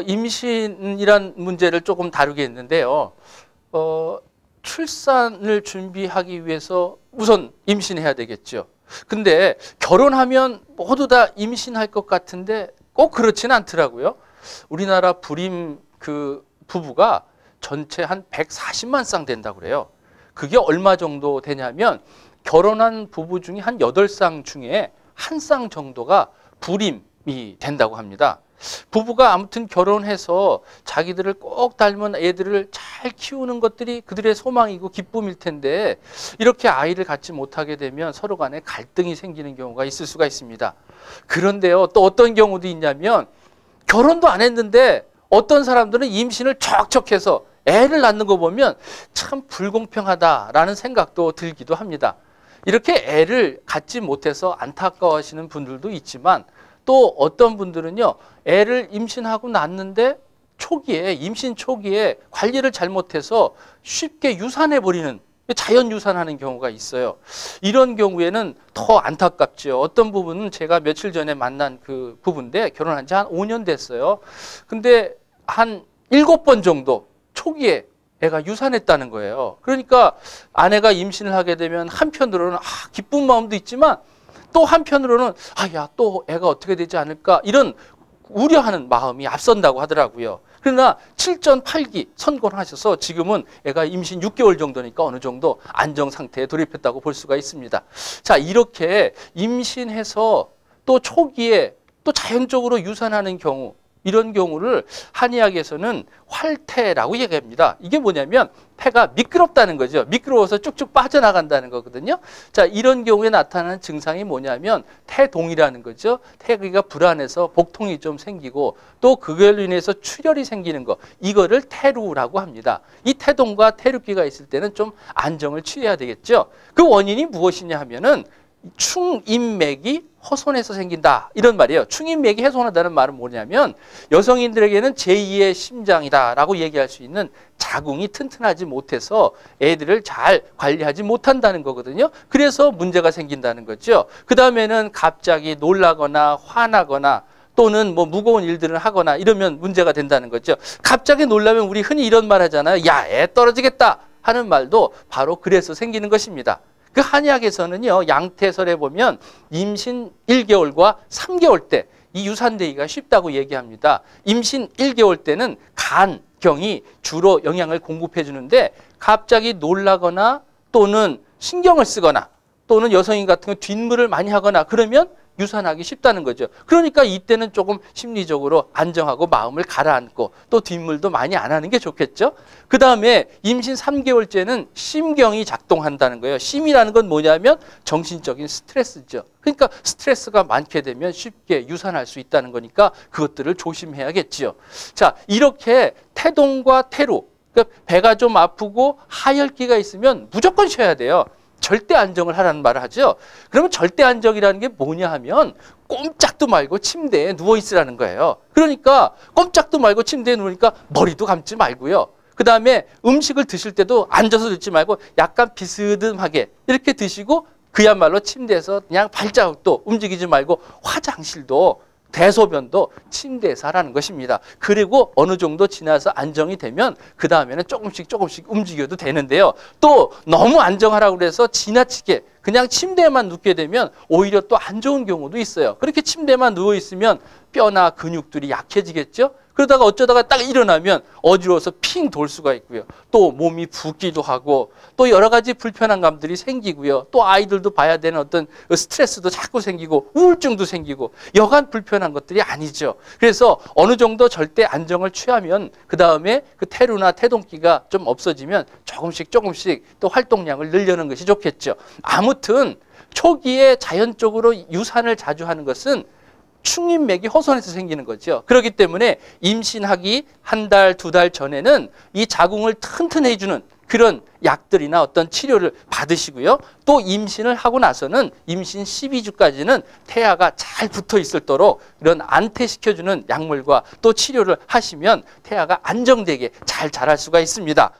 임신이란 문제를 조금 다루겠는데요. 출산을 준비하기 위해서 우선 임신해야 되겠죠. 근데 결혼하면 모두 다 임신할 것 같은데 꼭 그렇지는 않더라고요. 우리나라 불임 부부가 전체 한 140만 쌍 된다고 그래요. 그게 얼마 정도 되냐면 결혼한 부부 중에 한 8쌍 중에 한 쌍 정도가 불임이 된다고 합니다. 부부가 아무튼 결혼해서 자기들을 꼭 닮은 애들을 잘 키우는 것들이 그들의 소망이고 기쁨일 텐데 이렇게 아이를 갖지 못하게 되면 서로 간에 갈등이 생기는 경우가 있을 수가 있습니다. 그런데요, 또 어떤 경우도 있냐면 결혼도 안 했는데 어떤 사람들은 임신을 척척해서 애를 낳는 거 보면 참 불공평하다라는 생각도 들기도 합니다. 이렇게 애를 갖지 못해서 안타까워하시는 분들도 있지만 또 어떤 분들은요, 애를 임신하고 낳는데 임신 초기에 관리를 잘못해서 쉽게 유산해버리는, 자연 유산하는 경우가 있어요. 이런 경우에는 더 안타깝죠. 어떤 부부는 제가 며칠 전에 만난 그 부부인데 결혼한 지 한 5년 됐어요. 근데 한 7번 정도 초기에 애가 유산했다는 거예요. 그러니까 아내가 임신을 하게 되면 한편으로는 기쁜 마음도 있지만 또 한편으로는 또 애가 어떻게 되지 않을까 이런 우려하는 마음이 앞선다고 하더라고요. 그러나 7전 8기 선고를 하셔서 지금은 애가 임신 6개월 정도니까 어느 정도 안정 상태에 돌입했다고 볼 수가 있습니다. 자, 이렇게 임신해서 또 초기에 또 자연적으로 유산하는 경우, 이런 경우를 한의학에서는 활태라고 얘기합니다. 이게 뭐냐면 태가 미끄럽다는 거죠. 미끄러워서 쭉쭉 빠져나간다는 거거든요. 자, 이런 경우에 나타나는 증상이 뭐냐면 태동이라는 거죠. 태기가 불안해서 복통이 좀 생기고 또 그걸로 인해서 출혈이 생기는 거, 이거를 태루라고 합니다. 이 태동과 태루기가 있을 때는 좀 안정을 취해야 되겠죠. 그 원인이 무엇이냐 하면은 충인맥이 훼손해서 생긴다, 이런 말이에요. 충인맥이 훼손하다는 말은 뭐냐면 여성인들에게는 제2의 심장이다라고 얘기할 수 있는 자궁이 튼튼하지 못해서 애들을 잘 관리하지 못한다는 거거든요. 그래서 문제가 생긴다는 거죠. 그 다음에는 갑자기 놀라거나 화나거나 또는 무거운 일들을 하거나 이러면 문제가 된다는 거죠. 갑자기 놀라면 우리 흔히 이런 말 하잖아요. 야, 애 떨어지겠다 하는 말도 바로 그래서 생기는 것입니다. 그 한의학에서는요, 양태설에 보면 임신 1개월과 3개월 때 이 유산되기가 쉽다고 얘기합니다. 임신 1개월 때는 간경이 주로 영양을 공급해 주는데 갑자기 놀라거나 또는 신경을 쓰거나 또는 여성인 같은 경우 뒷물을 많이 하거나 그러면 유산하기 쉽다는 거죠. 그러니까 이때는 조금 심리적으로 안정하고 마음을 가라앉고 또 뒷물도 많이 안 하는 게 좋겠죠. 그 다음에 임신 3개월째는 심경이 작동한다는 거예요. 심이라는 건 뭐냐면 정신적인 스트레스죠. 그러니까 스트레스가 많게 되면 쉽게 유산할 수 있다는 거니까 그것들을 조심해야겠지요. 자, 이렇게 태동과 태루, 그러니까 배가 좀 아프고 하열기가 있으면 무조건 쉬어야 돼요. 절대 안정을 하라는 말을 하죠. 그러면 절대 안정이라는 게 뭐냐 하면 꼼짝도 말고 침대에 누워 있으라는 거예요. 그러니까 꼼짝도 말고 침대에 누우니까 머리도 감지 말고요. 그 다음에 음식을 드실 때도 앉아서 드지 말고 약간 비스듬하게 이렇게 드시고 그야말로 침대에서 그냥 발자국도 움직이지 말고 화장실도 대소변도 침대에서 하라는 것입니다. 그리고 어느 정도 지나서 안정이 되면 그 다음에는 조금씩 움직여도 되는데요. 또 너무 안정하라고 그래서 지나치게 그냥 침대에만 눕게 되면 오히려 또 안 좋은 경우도 있어요. 그렇게 침대에만 누워 있으면 뼈나 근육들이 약해지겠죠. 그러다가 어쩌다가 딱 일어나면 어지러워서 핑 돌 수가 있고요. 또 몸이 붓기도 하고 또 여러 가지 불편한 감들이 생기고요. 또 아이들도 봐야 되는 어떤 스트레스도 자꾸 생기고 우울증도 생기고 여간 불편한 것들이 아니죠. 그래서 어느 정도 절대 안정을 취하면 그 다음에 그 태루나 태동기가 좀 없어지면 조금씩 또 활동량을 늘려는 것이 좋겠죠. 아무튼 초기에 자연적으로 유산을 자주 하는 것은 충인맥이 훼손해서 생기는 거죠. 그렇기 때문에 임신하기 1달, 2달 전에는 이 자궁을 튼튼해 주는 그런 약들이나 어떤 치료를 받으시고요. 또 임신을 하고 나서는 임신 12주까지는 태아가 잘 붙어 있도록 이런 안태시켜주는 약물과 또 치료를 하시면 태아가 안정되게 잘 자랄 수가 있습니다.